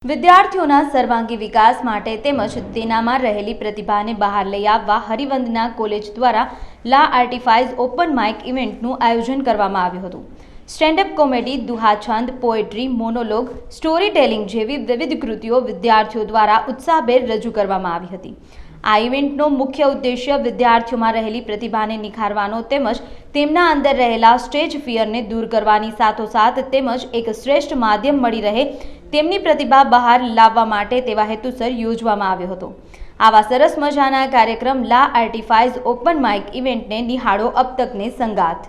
વિદ્યાર્થીઓના સર્વાંગી વિકાસ માટે તેમજ તેનામાં રહેલી પ્રતિભાને બહાર લઈ આવવા હરિવંદના કોલેજ દ્વારા લા આર્ટિફાઇઝ ઓપન માઇક ઇવેન્ટનું આયોજન કરવામાં આવ્યું હતું. સ્ટેન્ડઅપ કોમેડી, દુહાછંદ, પોએટ્રી, મોનોલોગ, સ્ટોરી ટેલિંગ જેવી વિવિધ કૃતિઓ વિદ્યાર્થીઓ દ્વારા ઉત્સાહભેર રજૂ કરવામાં આવી હતી. આ ઇવેન્ટનો મુખ્ય ઉદ્દેશ્ય વિદ્યાર્થીઓમાં રહેલી પ્રતિભાને નિખારવાનો તેમજ તેમના અંદર રહેલા સ્ટેજ ફિયરને દૂર કરવાની સાથોસાથ તેમજ એક શ્રેષ્ઠ માધ્યમ મળી રહે તેમની પ્રતિભા બહાર લાવવા માટે તેવા હેતુસર યોજવામાં આવ્યો હતો. આવા સરસ મજાના કાર્યક્રમ લા આર્ટિફાઇઝ ઓપન માઇક ઇવેન્ટને નિહાળો અબ તકને સંગાથ.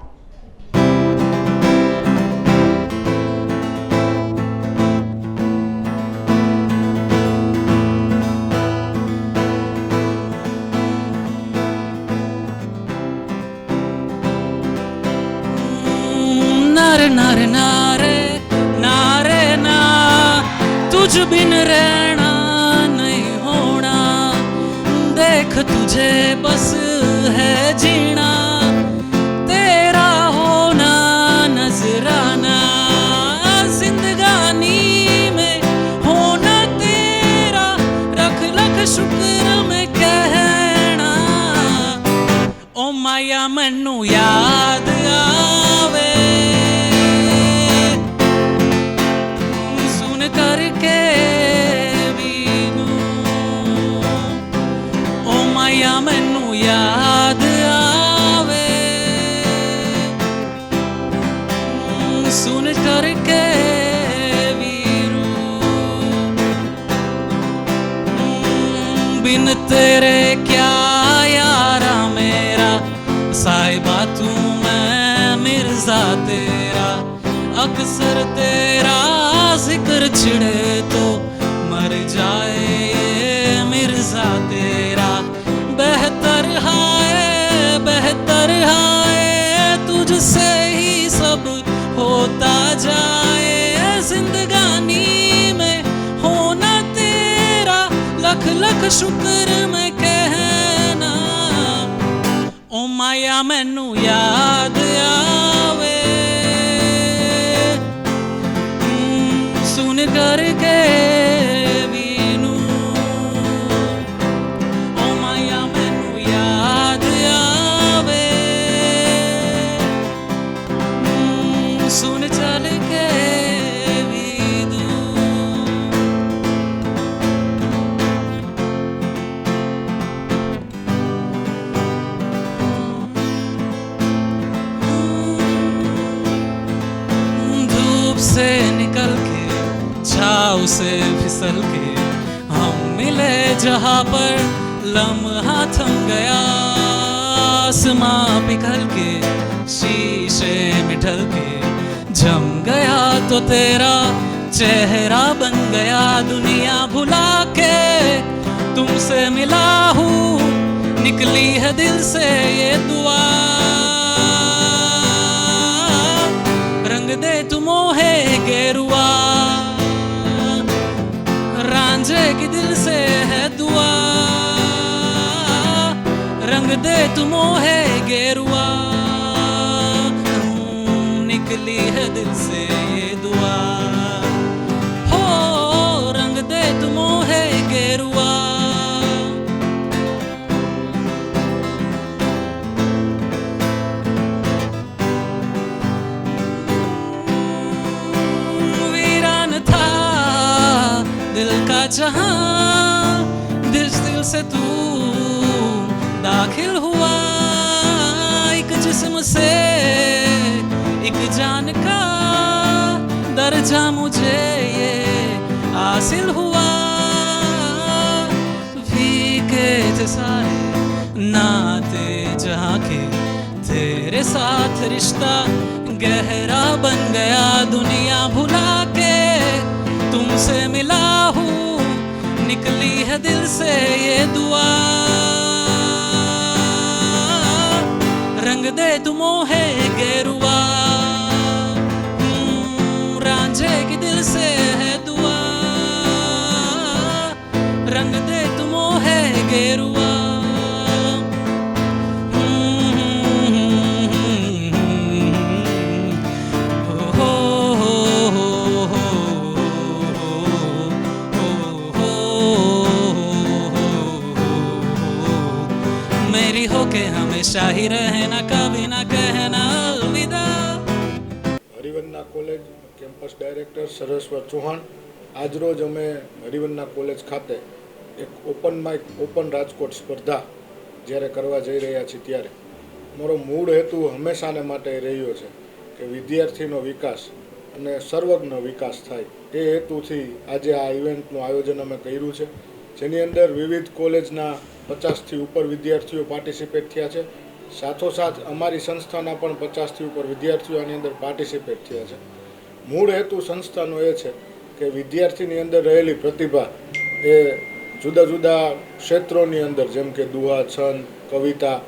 नारे नारे नारे नारे ना तुझ बिन रहना नहीं होना, देख तुझे बस है जीना, तेरा होना नजराना, जिंदगानी में होना तेरा, रख लख शुक्र में कहना. ओ माया मैनू याद आवे करके ओ माया मैनू याद आवे, सुन करके बिन तेरे क्या यारा मेरा, साहिबा तू मैं मिर्जा तेरा, अक्सर तेरा जिक्र छिड़े तो मर जाए ये मिर्जा तेरा. बेहतर हाय तुझसे ही सब होता जाए, जिंदगानी में होना तेरा, लख लख शुक्र में कहना. ओ माया मैनू याद आवे सुन करके वीनू. ओ माया मैनू याद आवे सुन चल के वीदू. धूप से निकल के छाव से फिसल के हम मिले जहाँ पर लम्हा थम गया, आसमां पिघल के शीशे में ढल के जम गया तो तेरा चेहरा बन गया. दुनिया भुला के तुमसे मिला हूँ, निकली है दिल से ये दुआ, रंग दे तुम मोहे गेरुआ, रांझे की दिल से है दुआ, रंग दे तुम है गेरुआ, निकली है दिल से ये दुआ, हो रंग दे तुम है गेरुआ. वीरान था दिल का जहां, दिल से तू दाखिल हुआ, एक जिस्म से एक जान का दर्जा मुझे ये हासिल हुआ. फीके थे सारे नाते जहाँ के, तेरे साथ रिश्ता गहरा बन गया. दुनिया भुला के तुमसे मिला हूँ, निकली है दिल से ये दुआ, रंग दे तुम है गेरुआ, रांझे की दिल से है दुआ, रंग दे तुम है गेरुआ. हो साथी होके हमेशा ही रहना, कभी ना कहना अलविदा। હરિવંદના કોલેજ કેમ્પસ ડાયરેક્ટર સરસ્વત ચૌહાણ, આજરોજ અમે હરિવંદના કોલેજ ખાતે એક ઓપન માઇક ઓપન રાજકોટ સ્પર્ધા જ્યારે કરવા જઈ રહ્યા છીએ ત્યારે મારો મૂળ હેતુ હંમેશાને માટે રહ્યો છે કે વિદ્યાર્થીનો વિકાસ અને સર્વજ્ઞ વિકાસ થાય એ હેતુથી આજે આ ઇવેન્ટનું આયોજન અમે કર્યું છે, જેની અંદર વિવિધ કોલેજના 50થી ઉપર વિદ્યાર્થીઓ પાર્ટિસિપેટ થયા છે. સાથોસાથ અમારી સંસ્થાના પણ 50થી ઉપર વિદ્યાર્થીઓ આની અંદર પાર્ટિસિપેટ થયા છે. મૂળ હેતુ સંસ્થાનો એ છે કે વિદ્યાર્થીની અંદર રહેલી પ્રતિભા એ જુદા જુદા ક્ષેત્રોની અંદર, જેમ કે દુહા, છંદ, કવિતા,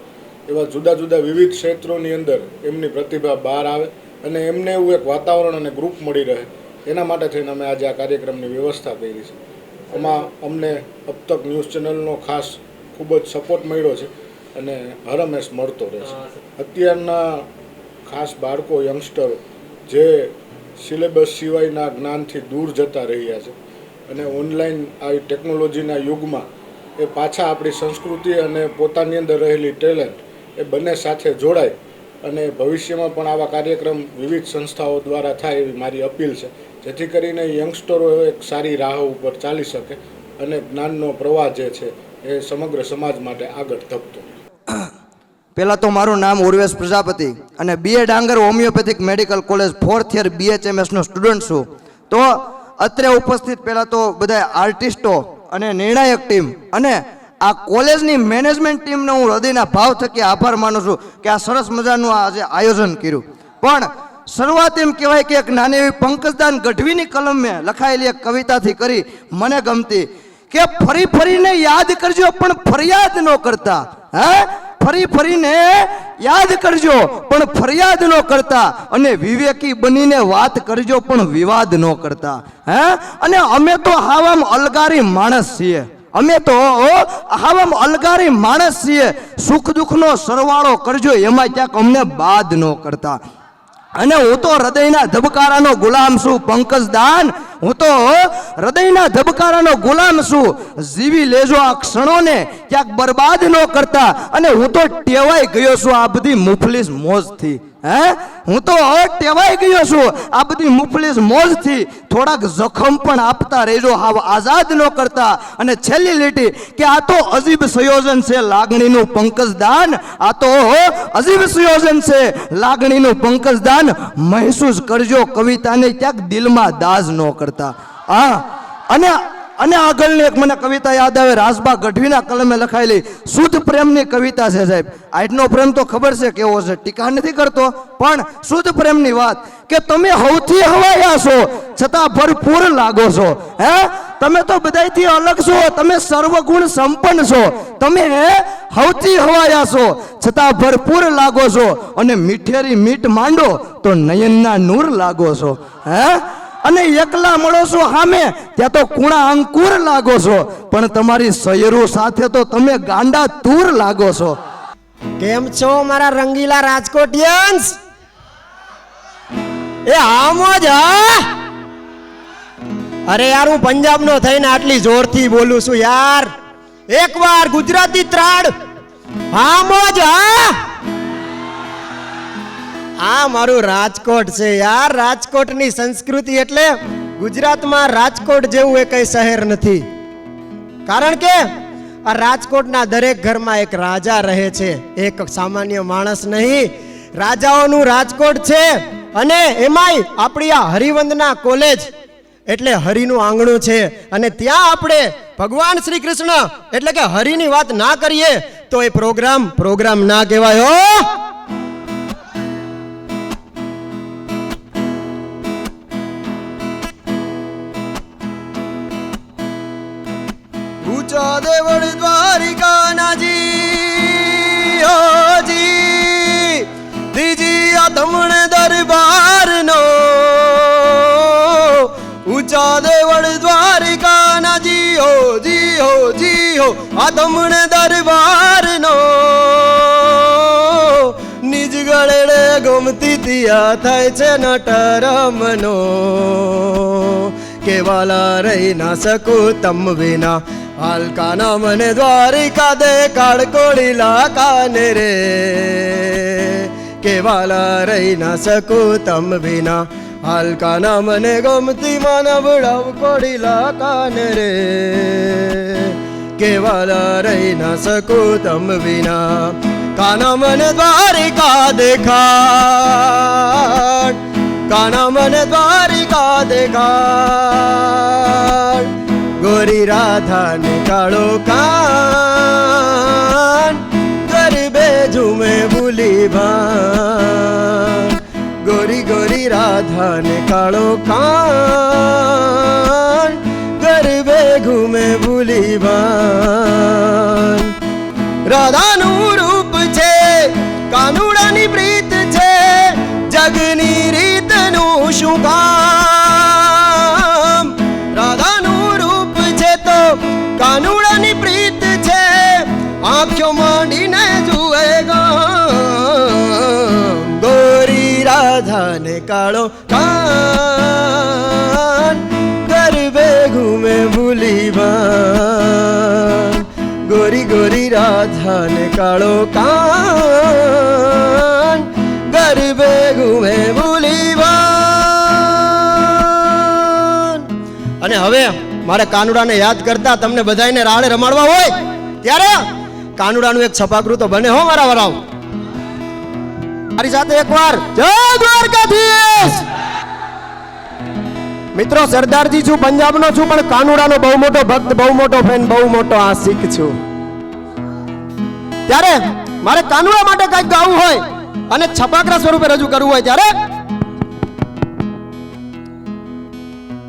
એવા જુદા જુદા વિવિધ ક્ષેત્રોની અંદર એમની પ્રતિભા બહાર આવે અને એમને એવું એક વાતાવરણ અને ગ્રુપ મળી રહે, એના માટે થઈને અમે આજે આ કાર્યક્રમની વ્યવસ્થા કરી છે. આમાં અમને અબ તક ન્યૂઝ ચેનલનો ખાસ ખૂબ જ સપોર્ટ મળ્યો છે અને હરમેશ મળતો રહેશે. અત્યારના ખાસ બાળકો, યંગસ્ટરો જે સિલેબસ સિવાયના જ્ઞાનથી દૂર જતા રહ્યા છે અને ઓનલાઈન આવી ટેકનોલોજીના યુગમાં એ પાછા આપણી સંસ્કૃતિ અને પોતાની અંદર રહેલી ટેલેન્ટ એ બંને સાથે જોડાય અને ભવિષ્યમાં પણ આવા કાર્યક્રમ વિવિધ સંસ્થાઓ દ્વારા થાય એવી મારી અપીલ છે, જેથી કરીને યંગસ્ટરો એક સારી રાહ ઉપર ચાલી શકે અને જ્ઞાનનો પ્રવાહ જે છે એ સમગ્ર સમાજ માટે આગળ ધપતો. પહેલાં તો મારું નામ ઉર્વેશ પ્રજાપતિ અને BA Dangar homoeopathic medical college 4th year BHMSનો સ્ટુડન્ટ છું. તો અત્રે ઉપસ્થિત પહેલાં તો બધા આર્ટિસ્ટો અને નિર્ણાયક ટીમ અને આ કોલેજની મેનેજમેન્ટ ટીમને હું હૃદયના ભાવ થકી આભાર માનું છું કે આ સરસ મજાનું આજે આયોજન કર્યું. પણ શરૂઆત એમ કહેવાય કે એક નાની એવી પંકજદાન ગઢવીની કલમે લખાયેલી એક કવિતાથી કરી મને ગમતી કે ફરી ફરીને યાદ કરજો પણ ફરિયાદ ન કરતા. ફરી ફરીને યાદ કરજો પણ ફરિયાદ ન કરતા અને વિવેકી બનીને વાત કરજો પણ વિવાદ ન કરતા. અને અમે તો હાવામ અલગારી માણસ છીએ, અમે તો હાવામ અલગારી માણસ છીએ. સુખ દુઃખનો સરવાળો કરજો એમાં ક્યાંક અમને બાદ ન કરતા. અને હું તો હૃદયના ધબકારાનો ગુલામ છું પંકજદાન, હું તો હૃદયના ધબકારાનો ગુલામ છું. જીવી લેજો આ ક્ષણોને ક્યાંક બરબાદ ન કરતા. અને હું તો ટેવાઈ ગયો છું આ બધી મુફલીસ મોજથી. હું તો ટેવાઈ ગયો છું આ બધી મુફલીસ મોજથી. થોડાક જખમ પણ આપતા રહેજો, હાવ આઝાદ ન કરતા. અને છેલ્લી લીટી કે આ તો અજીબ સંયોજન છે લાગણીનું પંકજદાન, આ તો અજીબ સંયોજન છે લાગણીનું પંકજદાન. મહેસૂસ કરજો કવિતાને ક્યાંક દિલમાં દાઝ ન કરતા. અને આગળની એક મને કવિતા યાદ આવે, રાજબા ગઢવીના કલમે લખાયેલી શુદ્ધ પ્રેમની કવિતા છે સાહેબ. આજનો પ્રેમ તો ખબર છે કેવો છે, ટીકા નથી કરતો, પણ શુદ્ધ પ્રેમની વાત કે તમે સૌથી હવાયા છો છતાં ભરપૂર લાગો છો. તમે તો બધાયથી અલગ છો, તમે સર્વગુણ સંપન્ન છો, તમે સૌથી હવાયા છો છતાં ભરપૂર લાગો છો. અને મીઠેરી મીઠ માંડો તો નયનના નૂર લાગો છો. અને એકલા મળો છો સામે ત્યાં તો કુણા અંકુર લાગો છો, પણ તમારી સયરો સાથે તો તમે ગાંડા તૂર લાગો છો. કેમ છો મારા રંગીલા રાજકોટિયન્સ? એ આમો જ. અરે યાર, હું પંજાબનો થઈને આટલી જોરથી બોલું છું યાર. એકવાર ગુજરાતી ત્રાડ આમો જ. આ મારું રાજકોટ છે યાર. રાજકોટની સંસ્કૃતિ એટલે ગુજરાતમાં રાજકોટ જેવું એ કઈ શહેર નથી. કારણ કે આ રાજકોટના દરેક ઘરમાં એક રાજા રહે છે, એક સામાન્ય માણસ નહીં. રાજાઓનું રાજકોટ છે. અને એમાંય આપણી આ હરિવંદના કોલેજ એટલે હરિનું આંગણું છે. અને ત્યાં આપણે ભગવાન શ્રી કૃષ્ણ એટલે કે હરિની વાત ના કરીએ તો એ પ્રોગ્રામ ના કહેવાય. ઊંચા દેવળ દ્વારિકાના જી હોજી દીજી આ ધમણ દરબારનો. ઊંચા દેવળ દ્વારિકાના જી હો આ ધમણ દરબારનો. નિજ ગળે ગમતી તિયા થાય છે નટરમનો. કેવાલા રહી ના શકું તમ વિના હાલકાના મને દ્વારિકા દે કાળકોડીલા કાને રે કેવાલા રહી ના શકું તમ વિના હાલકાના મને ગમતી માનવ ડાવ કોડીલા કાને રે કેવાલા રહી ના શકું તમ વિના કાના મને દ્વારિકા દેખાડ કાના મને દ્વારિકા દેખાડ ગોરી રાધા ને કાળો કાન ગરબે ઝૂમે ભૂલી ભાન ગોરી ગોરી રાધા ને કાળો કાન ગરબે ઘૂમે ભૂલી ભાન રાધાનું રૂપ છે કાનુડાની પ્રીત છે જગની રીતનું શું કામ રાધાનું રૂપ છે તો કાનુડાની પ્રીત છે આંખો માંડીને જુએ ગોરી રાધા ને કાળો કાન ગરબે ઘૂમે ભૂલી ભાન ગોરી ગોરી રાધા ને કાળો કાન ગરબે ઘૂમે ભૂલી ભાન અને હવે મારે કાનુડાને યાદ કરતા તમને બધાને રાડે રમાડવા હોય ત્યારે કાનુડાનું એક છપાકરું તો બને હો મારા વરાવ મારી સાથે એકવાર જય દ્વારકાધીશ મિત્રો સરદારજી છું પંજાબનો છું પણ કાનુડાનો બહુ મોટો ભક્ત બહુ મોટો ફેન બહુ મોટો આશિક છું ત્યારે મારે કાનુડા માટે કંઈક ગાવું હોય અને છપાકરા સ્વરૂપે રજૂ કરવું હોય ત્યારે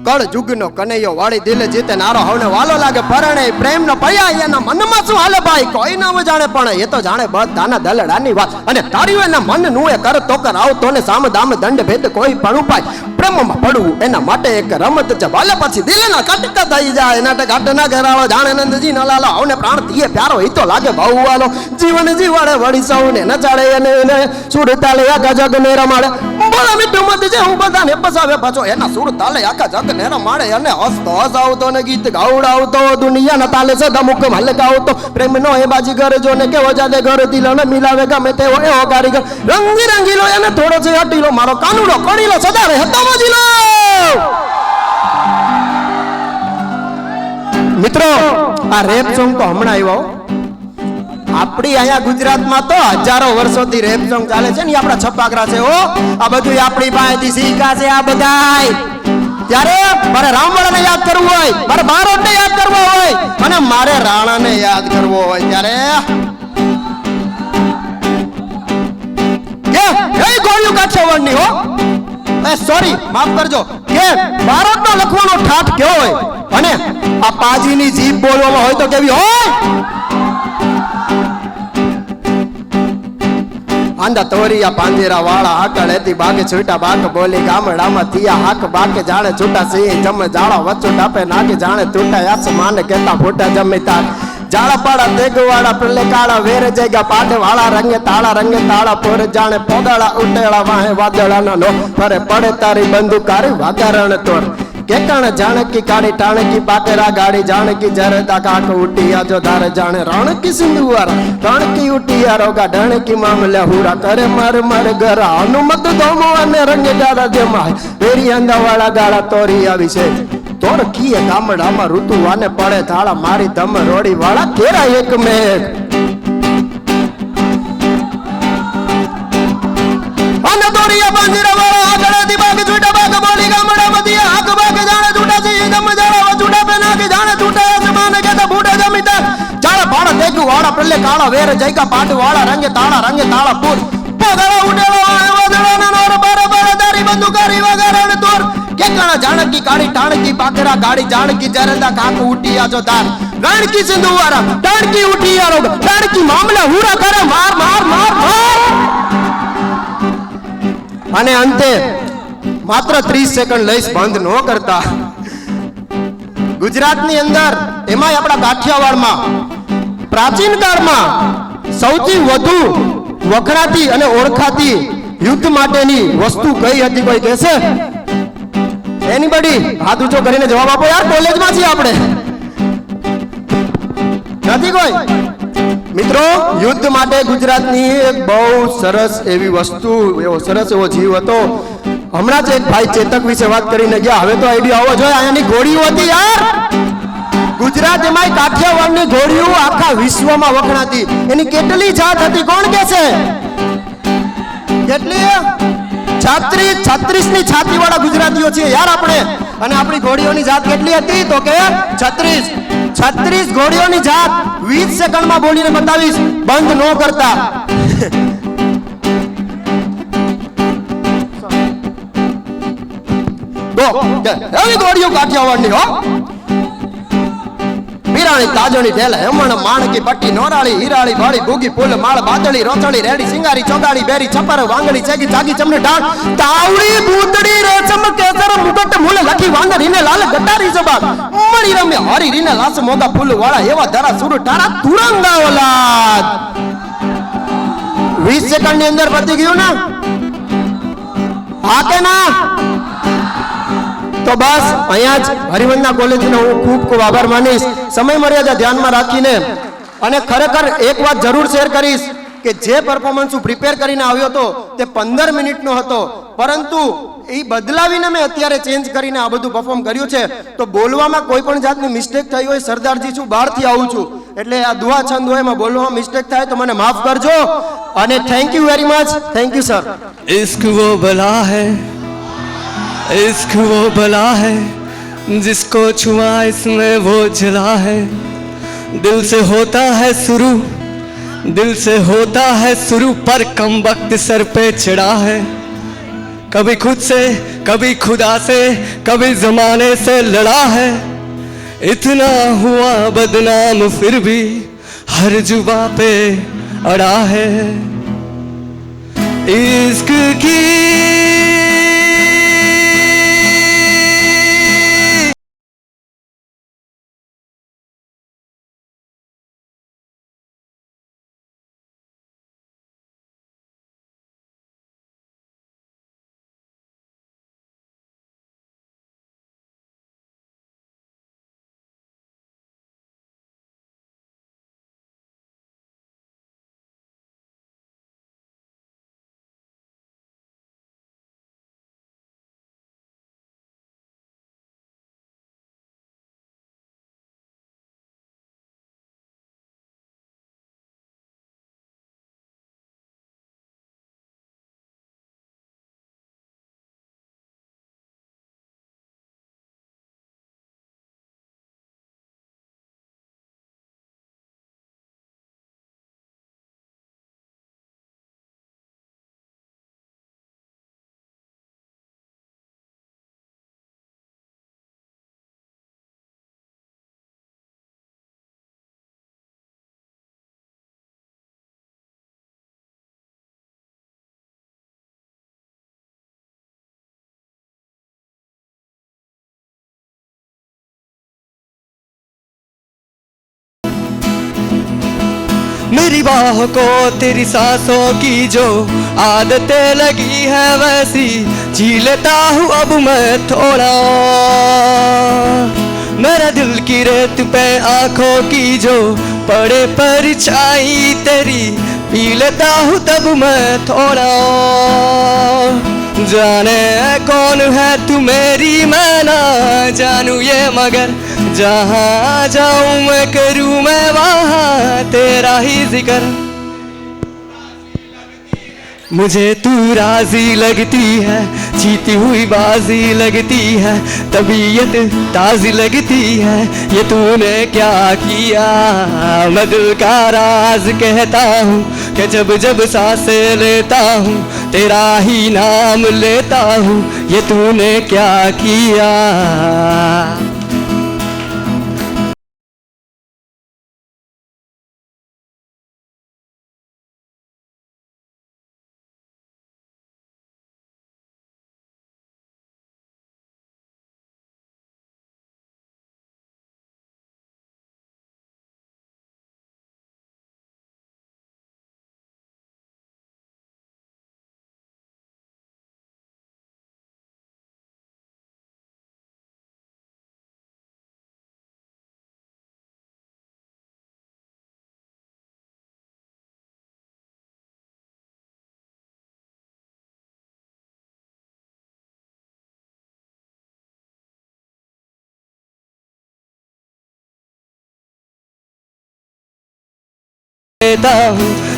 કળ જુગનો કનૈયો વાળી દિલે જીતે નારો હવને વાલો લાગે પરણે પ્રેમનો પયા એના મનમાં શું હાલે ભાઈ કોઈ નામ જાણે પણ એ તો જાણે બધાના દલડાની વાત અને તાર્યું એના મન નું એ કર તો કર આવતો ને સામ દામ દંડ ભેદ કોઈ પણ ઉપાય પ્રેમમાં પડવું એના માટે એક રમત છે વાલે પછી દિલના કટકા થઈ જાય એના ઘાટ ના ઘરાળો જાણે નંદજી ન લાલો હવને પ્રાણ તીએ પ્યારો એ તો લાગે બહુ વાલો જીવન જીવાડે વળી સૌને નચાડે અને સુર તાલે આખા જગ ને રમાડે બોલા મીઠું મત જે હું બધાને પસાવે પાછો એના સુર તાલે આખા જગ ને રમાડે અને હસતો હસાવતો ને ગીત ગાવડાવતો દુનિયાના તાલે સદા મુખ મલકાવતો પ્રેમ નો એ બાજી ઘર જો ને કેવો જાદે ઘર દિલ ને મિલાવે ગમે તેવો એવો કારીગર રંગી રંગીલો એને થોડો છે હટીલો મારો કાનુડો કડીલો સદા રહે હતો મજીલો મિત્રો આ રેપ સોંગ તો હમણાં આવ્યો આપણી અહીંયા ગુજરાતમાં તો હજારો વર્ષોથી રેપ સોંગ ચાલે છે ને આપણા છપાકરા છે હો આ બધું આપણી પાસેથી શીખા છે આ બધાય ત્યારે મારે રામવાળાને યાદ કરવું હોય મારે બારોટને યાદ કરવો હોય અને મારે રાણાને યાદ કરવો હોય ત્યારે કે એ ગોળિયું કાઠિયાવાડની હો સોરી માફ કરજો કે બારોટનો લખવાનો ઠાઠ કેવો હોય અને આ પાજીની જીભ બોલવામાં હોય તો કેવી હોય આંધા તોરિયા પાંજેરા વાળા આકળેથી બાગે છૂટા બાક બોલી ગામડામાં થિયા હાક બાકે જાણે છૂટા સિંહ જમ જાળા વચ્ચો ડાપે નાગે જાણે તૂટા આસમાન કેતા ફોટા જમીતા જાળા પાડા તેગવાળા પ્રલે કાળા વેર જગ્યા પાડે વાળા રંગે તાળા પોર જાણે પોદાળા ઉટેળા વાહે વાદળાના નો ફરે પડે તારી બંદૂકારી વાગારણ તોર કેકણ જાણકી કાળી ટાણકી પાટેરા ગાડી જાણકી જરદા કાક ઉટિયા જો ધારે જાણે રણકી સિંધુવાર રણકી ઉટિયા રોગા ઢણકી મામલે હુરા કરે માર ઘર હનુમત ધોમો અને રંગે ગાડા દેમાય વેરી અંદાવાળા ગાળા તોરી આવી છે તોર કીએ ગામડામાં ઋતુ વાને પડે થાળા મારી ધમ રોડી વાળા કેરા એક મેઘ અને દોરિયા પાંજરા વાળા આગળથી બાગ છૂટા બાગ બોલી ગામડામાં દિયા હાક બાગ જાણે છૂટા છે ગમ જાળા છૂટા પે નાખી જાણે છૂટા આસમાન કેતા ફૂટા જમીતા જાળા પાડા તેગુ વાળા પ્રલે કાળા વેર જઈકા પાટ વાળા રંગે તાળા પૂર પોદળા ઉડેલા વાદળાના નોર બાર તારી બંદૂકારી વગારણ તોર કેકણા જાણકી કાળી ટાણકી પાકરા ગાડી જાણકી જરદા કાક ઉટિયા જો તાર રણકી સિંધુવારા ટાણકી ઉટિયા રોગ ટાણકી મામલા હુરા કરે માર અને અંતે માત્ર 30 સેકન્ડ લઈશ બંધ ન કરતા ગુજરાતની અંદર એમાંય આપણા કાઠિયાવાડમાં પ્રાચીન કાળમાં સૌથી વધુ વખણાતી અને ઓળખાતી યુદ્ધ માટેની વસ્તુ કઈ હતી કોઈ કહેશે એનીબડી હાથ ઊંચો કરીને જવાબ આપો યાર, કોલેજમાં છીએ આપણે. નથી કોઈ? મિત્રો, યુદ્ધ માટે ગુજરાતની એક બહુ સરસ એવી વસ્તુ, એવો સરસ એવો જીવ હતો. હમણાં જ એક ભાઈ ચેતક વિશે વાત કરીને ગયા. હવે તો આઈડિયા આવવો જોઈએ. અહીંયાની ઘોડીઓ હતી યાર. ગુજરાત એમાંય કાઠિયાવાડની ઘોડીઓ આખા વિશ્વમાં વખણાતી. એની કેટલી જાત હતી કોણ કે છે? કેટલી? 36 ની છાતી વાળા ગુજરાતીઓ છીએ યાર આપણે. અને આપણી ઘોડીઓની જાત કેટલી હતી? તો કે 36 ઘોડીઓની જાત 20 સેકન્ડમાં બોલીને બતાવીશ, બંધ ન કરતા. એવી ઘોડીઓ કાઠિયાવાડની હો. મીરાણી તાજણી ઢેલ હેમણ માણકી પટ્ટી નોરાળી હીરાળી ભાળી ભૂગી ફૂલ માળ બાદળી રોચડી રેડી સિંગારી ચોગાડી બેરી છપર વાંગડી ચેગી જાગી ચમની ઢાળ તાવડી બૂતડી રેશમ કેસર મુગટ મૂળ લખી વાંદરીને લાલ ગટારી જબાબ મણી રમે હરી રીને લાસ મોગા ફૂલ વાળા એવા ધરા સુર ટારા તુરંગા ઓલાદ. 20 સેકન્ડ ની અંદર પતી ગયું ને? હા કે ના? તો બસ અહીંયા જ હરિવંદના કોલેજનો હું ખૂબ ખૂબ આભાર માનીશ, સમય મર્યાદા ધ્યાનમાં રાખીને. અને ખરેખર એક વાત જરૂર શેર કરીશ કે જે પરફોર્મન્સ હું પ્રિપેર કરીને આવ્યો હતો તે 15 મિનિટનો હતો, પરંતુ એ બદલાવીને મેં અત્યારે ચેન્જ કરીને આ બધું પરફોર્મ કર્યું છે. તો બોલવામાં કોઈ પણ જાતની મિસ્ટેક થઈ હોય, સરદારજી છું, બહારથી આવું છું, એટલે આ દુઆ છંદ હોય એમાં બોલવામાં મિસ્ટેક થાય તો મને માફ કરજો. અને thank you very much. Thank you sir. इश्क वो बला है, इश्क वो बला है, जिसको छुआ इसमें वो जला है. दिल से होता है शुरू, दिल से होता है शुरू, पर कम वक्त सर पे चढ़ा है. कभी खुद से, कभी खुदा से, कभी जमाने से लड़ा है. इतना हुआ बदनाम फिर भी हर जुबा पे अड़ा है. इश्क की मेरी बाहों को तेरी सांसों की जो आदतें लगी है वैसी जी लेता हूँ अब मैं थोड़ा. मेरा दिल की रेत पे आंखों की जो पड़े परछाई तेरी पी लेता हूँ तब मैं थोड़ा. जाने कौन है तू मेरी मैं ना जानू ये, मगर जहाँ जाऊँ मैं करूँ मैं वहाँ तेरा ही जिक्र. मुझे तू राजी लगती है, जीती हुई बाजी लगती है, तबीयत ताजी लगती है. ये तूने क्या किया मैं दिल का राज कहता हूँ कि जब जब सांसें लेता हूँ तेरा ही नाम लेता हूँ. ये तूने क्या किया.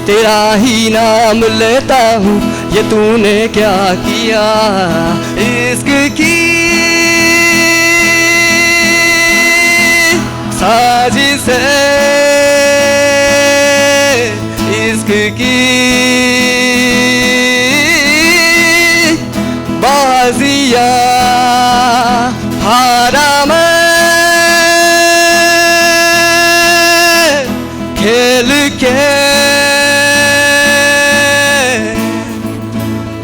तेरा ही नाम लेता हूँ, ये तूने क्या किया। इश्क की साजिश है, इश्क की बाजिया हारा मैं खेल के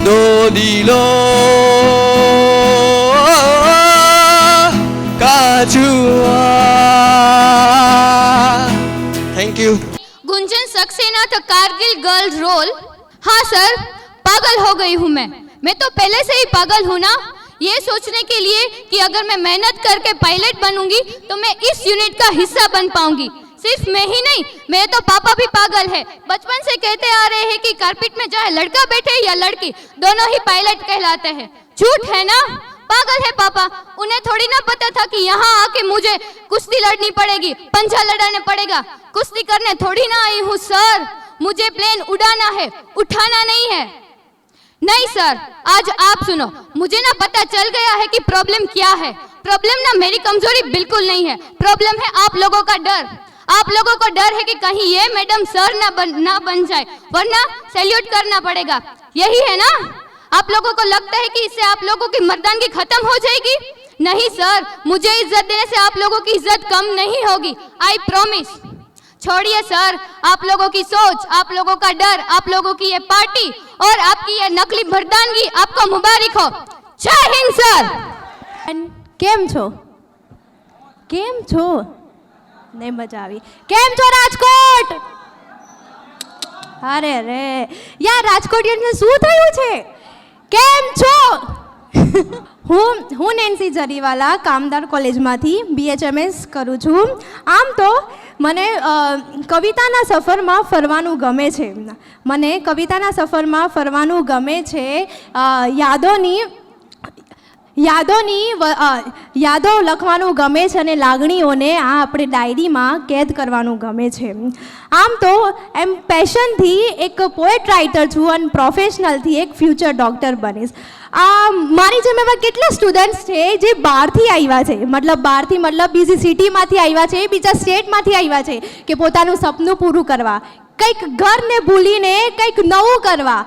दो दिलों का जुआ। Thank you. गुंजन सक्सेना था कारगिल गर्ल्स रोल। हाँ सर, पागल हो गई हूँ मैं तो पहले से ही पागल हूँ ना, ये सोचने के लिए कि अगर मैं मेहनत करके पायलट बनूंगी तो मैं इस यूनिट का हिस्सा बन पाऊंगी। सिर्फ मैं ही नहीं, मेरे तो पापा भी पागल है। बचपन से कहते आ रहे हैं कि कारपेट में चाहे लड़का बैठे या लड़की, दोनों ही पायलट कहलाते हैं। झूठ है ना? पागल है पापा। उन्हें थोड़ी ना पता था कि यहाँ आके मुझे कुश्ती लड़नी पड़ेगी, पंजा लड़ाने पड़ेगा। कुश्ती करने थोड़ी ना आई हूँ सर, मुझे प्लेन उड़ाना है, उठाना नहीं है। नहीं सर, आज आप सुनो, मुझे ना पता चल गया है कि प्रॉब्लम क्या है। प्रॉब्लम ना मेरी कमजोरी बिल्कुल नहीं है, प्रॉब्लम है आप लोगों का डर। आप लोगों को डर है कि कहीं ये मैडम सर ना बन जाए, वरना सैल्यूट करना पड़ेगा। यही है ना? आप लोगों को लगता है कि इससे आप लोगों की मर्दानगी खत्म हो जाएगी? नहीं सर, मुझे इज्जत देने से आप लोगों की इज्जत कम नहीं होगी, आई प्रॉमिस। छोड़िए सर, आप लोगों की सोच, आप लोगों का डर, आप लोगों की ये पार्टी और आपकी ये नकली मर्दानगी आपको मुबारक हो। जय हिंद सर। કેમ છો? કેમ છો? નહીં મજા આવી. કેમ છો રાજકોટ? અરે રે યાર, રાજકોટિયન્સને શું થયું છે? કેમ છો? હું નેન્સી જરીવાલા કામદાર કોલેજમાંથી BHMS કરું છું. આમ તો મને કવિતાના સફરમાં ફરવાનું ગમે છે. મને કવિતાના સફરમાં ફરવાનું ગમે છે. યાદો લખવાનું ગમે છે અને લાગણીઓને આપણે ડાયરીમાં કેદ કરવાનું ગમે છે. આમ તો એમ પેશનથી એક પોએટ રાઇટર છું અને પ્રોફેશનલથી એક ફ્યુચર ડૉક્ટર બનીશ. મારી જેમ એવા કેટલા સ્ટુડન્ટ્સ છે જે બહારથી આવ્યા છે, મતલબ બીજી સિટીમાંથી આવ્યા છે, બીજા સ્ટેટમાંથી આવ્યા છે કે પોતાનું સપનું પૂરું કરવા, કંઈક ઘરને ભૂલીને કંઈક નવું કરવા,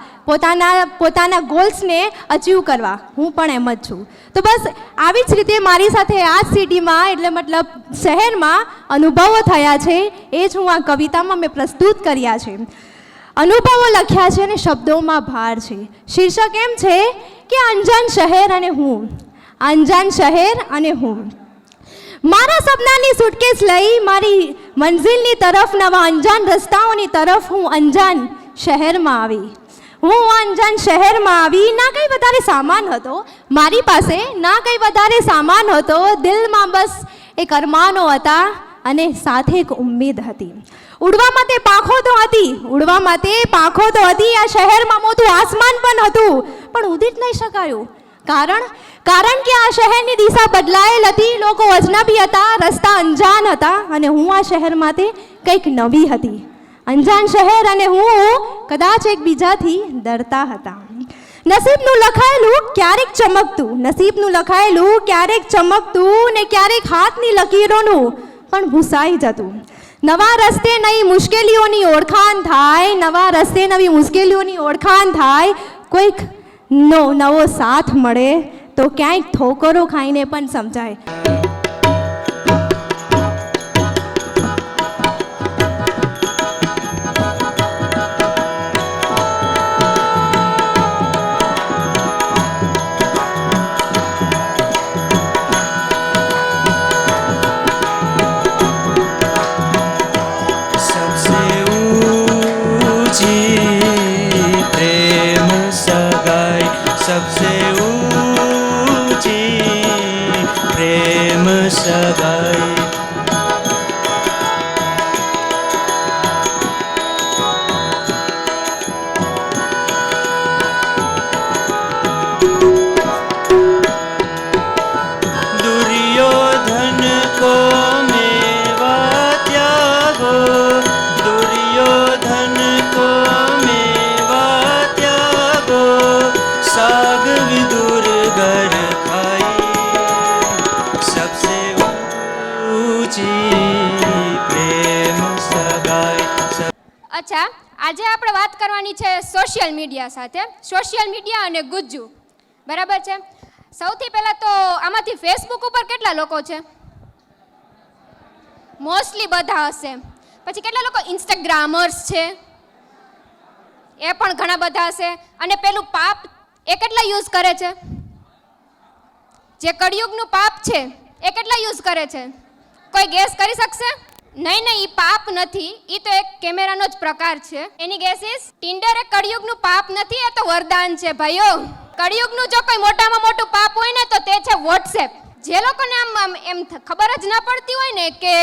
પોતાના ગોલ્સને અચીવ કરવા. હું પણ એમ જ છું. તો બસ આવી જ રીતે મારી સાથે આ સિટીમાં એટલે મતલબ શહેરમાં અનુભવો થયા છે, એ જ હું આ કવિતામાં મેં પ્રસ્તુત કર્યા છે. અનુભવો લખ્યા છે અને શબ્દોમાં ભાર છે. શીર્ષક એમ છે કે અંજાન શહેર અને હું. અંજાન શહેર અને હું. મારા સપનાની સુટકેસ લઈ મારી મંઝિલની તરફ, નવા અંજાન રસ્તાઓની તરફ હું અંજાન શહેરમાં આવી. હું અંજાન શહેરમાં આવી. ના કંઈ વધારે સામાન હતો મારી પાસે, ના કંઈ વધારે સામાન હતો. દિલમાં બસ એક અરમાનો હતા અને સાથે એક ઉમ્મીદ હતી. ઉડવા માટે પાંખો તો હતી, આ શહેરમાં મોટું આસમાન પણ હતું, પણ ઉડી જ નહીં શકાયું. કારણ કે આ શહેરની દિશા બદલાયેલ હતી, લોકો અજનબી હતા, રસ્તા અંજાન હતા અને હું આ શહેર માટે કંઈક નવી હતી. અંજાન શહેર અને હું કદાચ એકબીજાથી ડરતા હતા. નસીબનું લખાયેલું ક્યારેક ચમકતું ને ક્યારેક હાથની લકીરોનું પણ ભૂસાઈ જતું. નવા રસ્તે નવી મુશ્કેલીઓની ઓળખાણ થાય, કોઈક નવો સાથ મળે તો ક્યાંક ઠોકરો ખાઈને પણ સમજાય. सबसे ऊंची प्रेम પ્રેમ સગાઈ. અચ્છા, આજે આપણે વાત કરવાની છે સોશિયલ મીડિયા સાથે, સોશિયલ મીડિયા અને ગુજ્જુ, બરાબર છે. સૌથી પહેલાં તો આમાંથી ફેસબુક ઉપર કેટલા લોકો છે? મોસ્ટલી બધા હશે. પછી કેટલા લોકો ઇન્સ્ટાગ્રામર્સ છે? એ પણ ઘણા બધા હશે. અને પેલું પાપ એ કેટલા યુઝ કરે છે? જે કળિયુગનું પાપ છે એ કેટલા યુઝ કરે છે? કોઈ ગેસ કરી શકશે? નહીં, એ પાપ નથી, એ તો એક કેમેરાનો જ પ્રકાર છે. એની ગેસ ઇઝ ટિન્ડર એ કળિયુગનું પાપ નથી, એ તો વરદાન છે ભાઈઓ. કળિયુગનું જો કોઈ મોટામાં મોટું પાપ હોય ને તો તે છે વોટ્સએપ. જે લોકોને આમ એમ ખબર જ ના પડતી હોય ને કે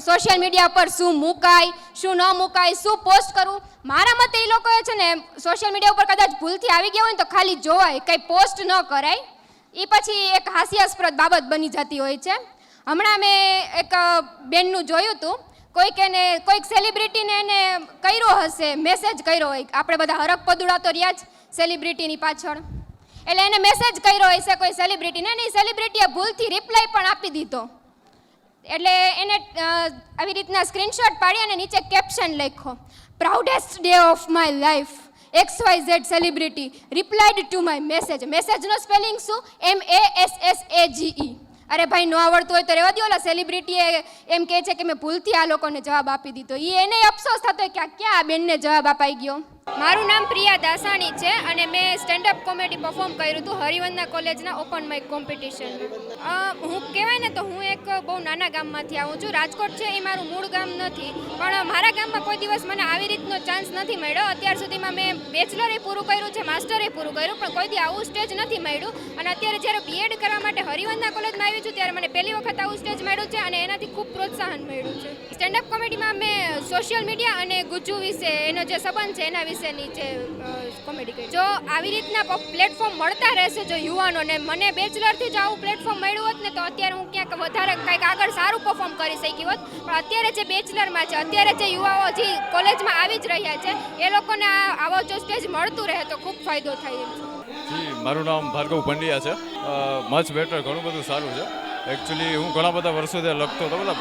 સોશિયલ મીડિયા પર શું મુકાય, શું ન મુકાય, શું પોસ્ટ કરવું, મારા મતે એ લોકોએ છે ને સોશિયલ મીડિયા ઉપર કદાચ ભૂલથી આવી ગયા હોય ને તો ખાલી જોવાય, કંઈ પોસ્ટ ન કરાય. એ પછી એક હાસ્યાસ્પદ બાબત બની જતી હોય છે. હમણાં મેં એક બેનનું જોયું હતું, કોઈક સેલિબ્રિટીને એને કર્યો હશે, મેસેજ કર્યો હોય. આપણે બધા હરક પદુડા તો રહ્યા જ સેલિબ્રિટીની પાછળ, એટલે એને મેસેજ કર્યો હશે કોઈ સેલિબ્રિટીને, અને એ સેલિબ્રિટીએ ભૂલથી રિપ્લાય પણ આપી દીધો. એટલે એને આવી રીતના સ્ક્રીનશોટ પાડી અને નીચે કેપ્શન લખ્યો, proudest day of my life, XYZ celebrity replied to my message. મેસેજનો સ્પેલિંગ શું? MASSAGE. અરે ભાઈ, ન આવડતું હોય તો રહેવા દો. ઓલા સેલિબ્રિટીએ એમ કહે છે કે મેં ભૂલથી આ લોકોને જવાબ આપી દીધો. એને અફસોસ થતો હોય કે ક્યાં આ બેનને જવાબ અપાઈ ગયો. મારું નામ પ્રિયા દાસાણી છે અને મેં સ્ટેન્ડઅપ કોમેડી પરફોર્મ કર્યું હતું હરિવંદના કોલેજના ઓપન માઇક કોમ્પિટિશનમાં. હું કહેવાય ને તો હું એક બહુ નાના ગામમાંથી આવું છું. રાજકોટ છે એ મારું મૂળ ગામ નથી, પણ મારા ગામમાં કોઈ દિવસ મને આવી રીતનો ચાન્સ નથી મળ્યો. અત્યાર સુધીમાં મેં બેચલરે પૂરું કર્યું છે, માસ્ટરે પૂરું કર્યું, પણ કોઈ દી આવું સ્ટેજ નથી મળ્યું. અને અત્યારે જ્યારે બીએડ કરવા માટે હરિવંદના કોલેજમાં આવી છું ત્યારે મને પહેલી વખત આવું સ્ટેજ મળ્યું છે અને એનાથી ખૂબ પ્રોત્સાહન મળ્યું છે. સ્ટેન્ડઅપ કોમેડીમાં મેં સોશિયલ મીડિયા અને ગુજ્જુ વિશે એનો જે સંબંધ છે એના વિશેની જે કોમેડી કરી. જો આવી રીતના પ્લેટફોર્મ મળતા રહેશે જો યુવાનોને, મને બેચલરથી જ આવું પ્લેટફોર્મ મળ્યું હોત ને તો અત્યારે હું ક્યાંક વધારે કંઈક આગળ સારું પરફોર્મ કરી શકી હોત. પણ અત્યારે જે બેચલરમાં છે, અત્યારે જે યુવાઓ જે કોલેજમાં આવી જ રહ્યા છે એ લોકોને આવો જો સ્ટેજ મળતું રહે તો ખૂબ ફાયદો થાય એમ છે. જી, મારું નામ ભાર્ગવ પંડ્યા છે. મચ બેટર, ઘણું બધું સારું છે. એકચ્યુઅલી હું ઘણા બધા વર્ષોથી લખતો હતો, મતલબ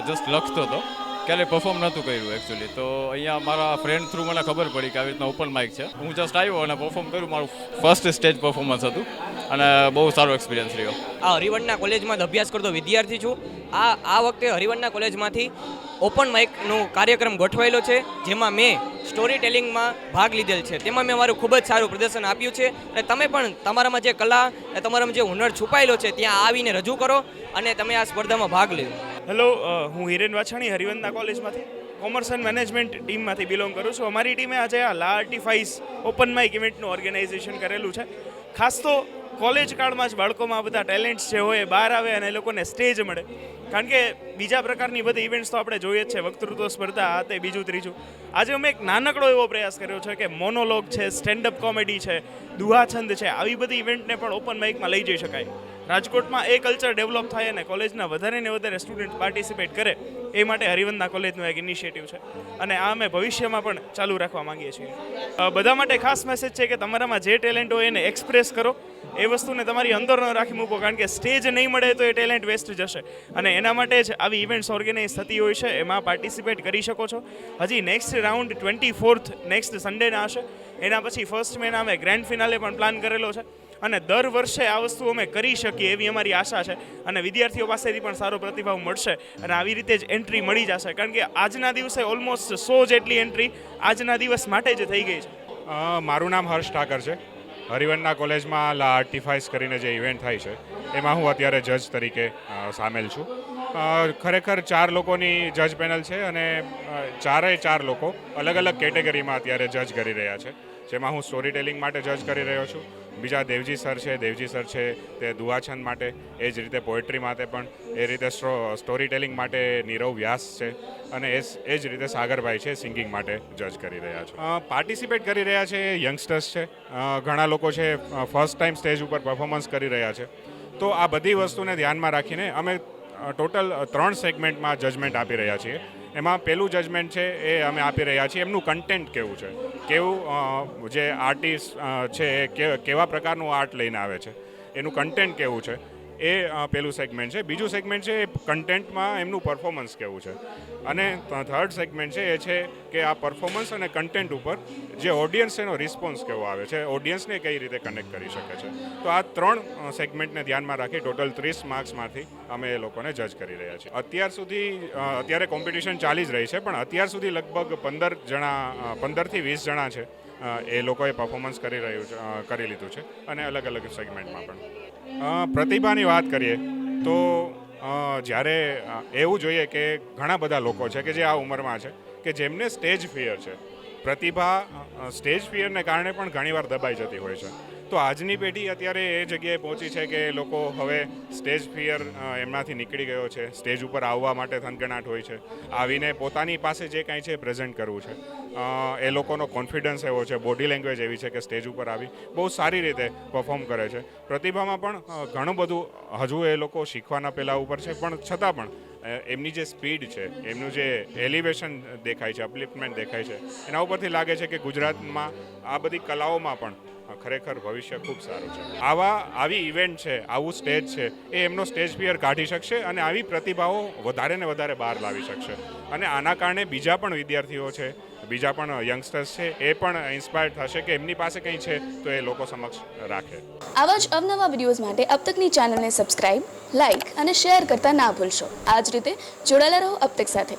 જસ્ટ લખતો હતો, ક્યારેય પરફોર્મ નહોતું કર્યું એકચ્યુઅલી. તો અહીંયા મારા ફ્રેન્ડ થ્રુ મને ખબર પડી કે આવી રીતના ઓપન માઇક છે. હું જસ્ટ આવ્યો અને પરફોર્મ કર્યું. મારું ફર્સ્ટ સ્ટેજ પરફોર્મન્સ હતું અને બહુ સારો એક્સપિરિયન્સ રહ્યો. આ હરિવંદના કોલેજમાં અભ્યાસ કરતો વિદ્યાર્થી છું. આ વખતે હરિવંદના કોલેજમાંથી ઓપન માઇકનું કાર્યક્રમ ગોઠવાયેલો છે, જેમાં મેં સ્ટોરી ટેલિંગમાં ભાગ લીધેલ છે. તેમાં મેં મારું ખૂબ જ સારું પ્રદર્શન આપ્યું છે. અને તમે પણ તમારામાં જે કલા, તમારામાં જે હુનર છુપાયેલો છે ત્યાં આવીને રજૂ કરો અને તમે આ સ્પર્ધામાં ભાગ લો. હેલો, હું હિરેન વાછાણી હરિવંદના કોલેજમાંથી કોમર્સ એન્ડ મેનેજમેન્ટ ટીમમાંથી બિલોંગ કરું છું. અમારી ટીમે આજે આ લા આર્ટિફાઇઝ ઓપન માઇક ઇવેન્ટનું ઓર્ગેનાઇઝેશન કરેલું છે. ખાસ તો કોલેજ કાળમાં જ બાળકોમાં બધા ટેલેન્ટ્સ જે હોય બહાર આવે અને એ લોકોને સ્ટેજ મળે. કારણ કે બીજા પ્રકારની બધી ઇવેન્ટ્સ તો આપણે જોઈએ જ છે, વક્તૃત્વ સ્પર્ધા, આ તે બીજું ત્રીજું. આજે અમે એક નાનકડો એવો પ્રયાસ કર્યો છે કે મોનોલોગ છે, સ્ટેન્ડઅપ કોમેડી છે, દુહાછંદ છે, આવી બધી ઇવેન્ટને પણ ઓપન માઇકમાં લઈ જઈ શકાય. રાજકોટમાં એ કલ્ચર ડેવલપ થાય અને કોલેજના વધારે ને વધારે સ્ટુડન્ટ પાર્ટિસિપેટ કરે એ માટે હરિવંદના કોલેજનું એક ઇનિશિયેટિવ છે અને આ અમે ભવિષ્યમાં પણ ચાલુ રાખવા માંગીએ છીએ. બધા માટે ખાસ મેસેજ છે કે તમારામાં જે ટેલેન્ટ હોય એને એક્સપ્રેસ કરો. એ વસ્તુને તમારી અંદર ન રાખી મૂકો, કારણ કે સ્ટેજ નહીં મળે તો એ ટેલેન્ટ વેસ્ટ જશે. અને એના માટે જ આવી ઇવેન્ટ્સ ઓર્ગેનાઇઝ થતી હોય છે, એમાં પાર્ટિસિપેટ કરી શકો છો. હજી નેક્સ્ટ રાઉન્ડ 24th નેક્સ્ટ સન્ડેના હશે. એના પછી 1 મેના અમે ગ્રેન્ડ ફિનાલે પણ પ્લાન કરેલો છે અને દર વર્ષે આ વસ્તુ અમે કરી શકીએ એવી અમારી આશા છે. અને વિદ્યાર્થીઓ પાસેથી પણ સારો પ્રતિભાવ મળશે અને આવી રીતે જ એન્ટ્રી મળી જશે. કારણ કે આજના દિવસે ઓલમોસ્ટ 100 જેટલી એન્ટ્રી આજના દિવસ માટે જ થઈ ગઈ છે. મારું નામ હર્ષ ઠાકર છે. હરિવંદના કોલેજમાં લા આર્ટિફાઇઝ કરીને જે ઇવેન્ટ થાય છે એમાં હું અત્યારે જજ તરીકે સામેલ છું. ખરેખર 4 લોકોની જજ પેનલ છે અને 4 લોકો અલગ અલગ કેટેગરીમાં અત્યારે જજ કરી રહ્યા છે. જેમાં હું સ્ટોરી ટેલિંગ માટે જજ કરી રહ્યો છું. બીજા દેવજી સર છે તે દુહાછંદ માટે, એ જ રીતે પોએટ્રી માટે પણ, એ રીતે સ્ટોરી ટેલિંગ માટે નીરવ વ્યાસ છે અને એ જ રીતે સાગરભાઈ છે સિંગિંગ માટે જજ કરી રહ્યા છે. પાર્ટિસિપેટ કરી રહ્યા છે યંગસ્ટર્સ છે, ઘણા લોકો છે ફર્સ્ટ ટાઈમ સ્ટેજ ઉપર પરફોર્મન્સ કરી રહ્યા છે. તો આ બધી વસ્તુને ધ્યાનમાં રાખીને અમે ટોટલ 3 સેગમેન્ટમાં જજમેન્ટ આપી રહ્યા છીએ. એમાં પહેલું જજમેન્ટ છે એ અમે આપી રહ્યા છીએ એમનું કન્ટેન્ટ કેવું છે, કેવું જે આર્ટિસ્ટ છે એ કેવા પ્રકારનું આર્ટ લઈને આવે છે, એનું કન્ટેન્ટ કેવું છે એ પેલું સેગમેન્ટ છે. બીજું સેગમેન્ટ છે એ કન્ટેન્ટમાં એમનું પરફોર્મન્સ કેવું છે, અને થર્ડ સેગમેન્ટ છે એ છે કે આ પરફોર્મન્સ અને કન્ટેન્ટ ઉપર જે ઓડિયન્સ એનો રિસ્પોન્સ કેવો આવે છે, ઓડિયન્સને કઈ રીતે કનેક્ટ કરી શકે છે. તો આ 3 સેગમેન્ટને ધ્યાનમાં રાખી ટોટલ 30 માર્ક્સમાંથી અમે એ લોકોને જજ કરી રહ્યા છીએ. અત્યારે કોમ્પિટિશન ચાલી જ રહી છે, પણ અત્યાર સુધી લગભગ 15થી 20 જણા છે એ લોકોએ પરફોર્મન્સ કરી લીધું છે, અને અલગ અલગ સેગમેન્ટમાં પણ. પ્રતિભાની વાત કરીએ તો જ્યારે એવું જોઈએ કે ઘણા બધા લોકો છે કે જે આ ઉંમરમાં છે કે જેમને સ્ટેજ ફિયર છે. પ્રતિભા સ્ટેજ ફિયરને કારણે પણ ઘણીવાર દબાઈ જતી હોય છે. તો આજની પેઢી અત્યારે એ જગ્યાએ પહોંચી છે કે એ લોકો હવે સ્ટેજ ફિયર એમનાથી નીકળી ગયો છે. સ્ટેજ ઉપર આવવા માટે થનગનાટ હોય છે, આવીને પોતાની પાસે જે કાંઈ છે પ્રેઝન્ટ કરવું છે. એ લોકોનો કોન્ફિડન્સ એવો છે, બોડી લેંગ્વેજ એવી છે કે સ્ટેજ ઉપર આવી બહુ સારી રીતે પરફોર્મ કરે છે. પ્રતિભામાં પણ ઘણું બધું હજુ એ લોકો શીખવાના પેલા ઉપર છે, પણ છતાં પણ એમની જે સ્પીડ છે, એમનું જે એલિવેશન દેખાય છે, અપલિફ્ટમેન્ટ દેખાય છે, એના ઉપરથી લાગે છે કે ગુજરાતમાં આ બધી કલાઓમાં પણ ખરેખર ભવિષ્ય ખૂબ સારું છે. આવી ઇવેન્ટ છે, આવું સ્ટેજ છે, એ એમનો સ્ટેજ ફિયર કાઢી શકશે અને આવી પ્રતિભાઓ વધારે ને વધારે બહાર લાવી શકશે. અને આના કારણે બીજા પણ વિદ્યાર્થીઓ છે, બીજા પણ યંગસ્ટર્સ છે, એ પણ ઇન્સ્પાયર્ડ થશે કે એમની પાસે કંઈ છે તો એ લોકો સમક્ષ રાખે. આવા જ અવનવા વિડીયોઝ માટે અબ તકની ચેનલને સબસ્ક્રાઇબ, લાઇક અને શેર કરતા ના ભૂલશો. આ જ રીતે જોડાયેલા રહો અબ તક સાથે.